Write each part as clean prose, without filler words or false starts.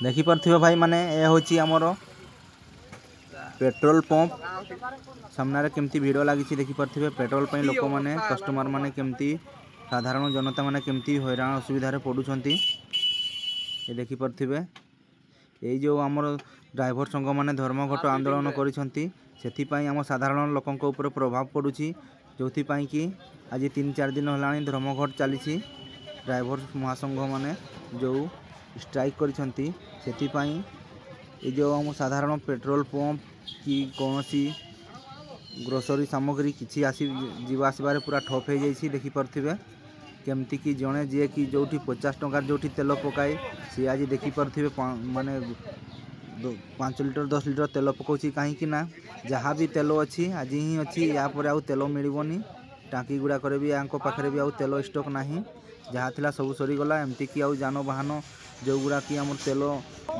देखिपे भाई माने ये हूँ आमर पेट्रोल पंप सामने केमती भिड़ लगी देखिपे पेट्रोल पर लोक मैंने कस्टमर मैंने केमती साधारण जनता मैंने केमती हैरान असुविधा पड़ुंट ये देखिपे ये जो आमर ड्राइवर संघ मैंने धर्मघट आंदोलन करें आम साधारण लोक प्रभाव पड़ुछि जो कि आज 3-4 दिन है धर्मघट चली ड्राइवर महासंघ मैंने जो स्ट्राइक करिसेंती ये जो आम साधारण पेट्रोल पंप कि कौन सी ग्रोसरी सामग्री किसी आसी जीवा आसबार पूरा ठप हो जाइए देखिपे केमती कि जड़े जी कि जो 50 टंकार जो तेल पकाए सी आज देखिपे माने 5 लिटर 10 लिटर तेल पकाउछि कहीं जहाँ भी तेल अच्छी आज ही अच्छी या पर आउ तेल मिलबनी टाँकी गुड़ाक भी या पाखे भी आउ तेल स्टॉक नहीं जहाँ थिला सब सरीगला एमती कि आउ जानवाहन जो गुड़ा कि आम तेल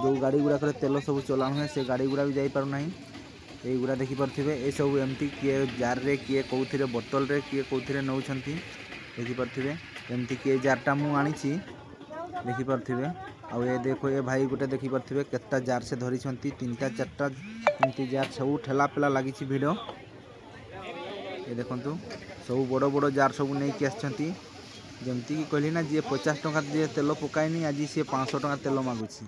जो गाड़ी गुड़ाक तेल सब चला हुए से गाड़ी गुड़ा भी जापारना ये गुड़ा देखिपे ये सब एमती किए जार रे किए कौन बोतल रे किए कौन नौ देखिपे एमती किए जारटा मुझे देखिपे आउ ये देखो ये भाई गोटे देखिपे केता जार से धरी 3टा 4टा एमती जार सब ठेला पेला लगी भिड़ ये देखु सब बड़ बड़ जार सब नहीं आसती जमती कि कहली ना जी 50 टंका जी तेल पकाएनी आज सी 500 टंका तेल मागुची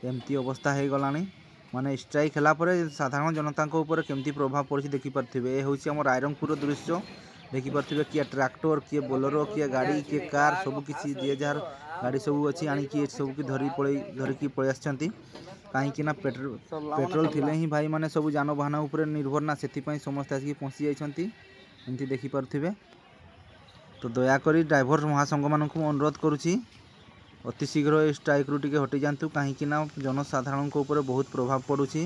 एमती अवस्था हो गला माने स्ट्राइक है साधारण जनता ऊपर केमती प्रभाव पड़ी देखिपे ये हूँ आम रायरंगपुर दृश्य देखिपे किए ट्रैक्टर किए बोलेरो किए गाड़ी किए कार सबकि जी जार गाड़ी सब अच्छी आनिकी सबकी धरिकी पलि आसती कहीं पेट्रोल थिले ही भाई माने सब जानवाहन उपर निर्भर ना से समस्त आसिक पहुँची जाती एमती देखिपे तो दयाकोरी ड्राइवर महासंघ मानक अनुरोध करुच्ची अति शीघ्र स्ट्राइक रू टे हटि जातु कहीं जनसाधारण ऊपर बहुत प्रभाव पड़ुछि।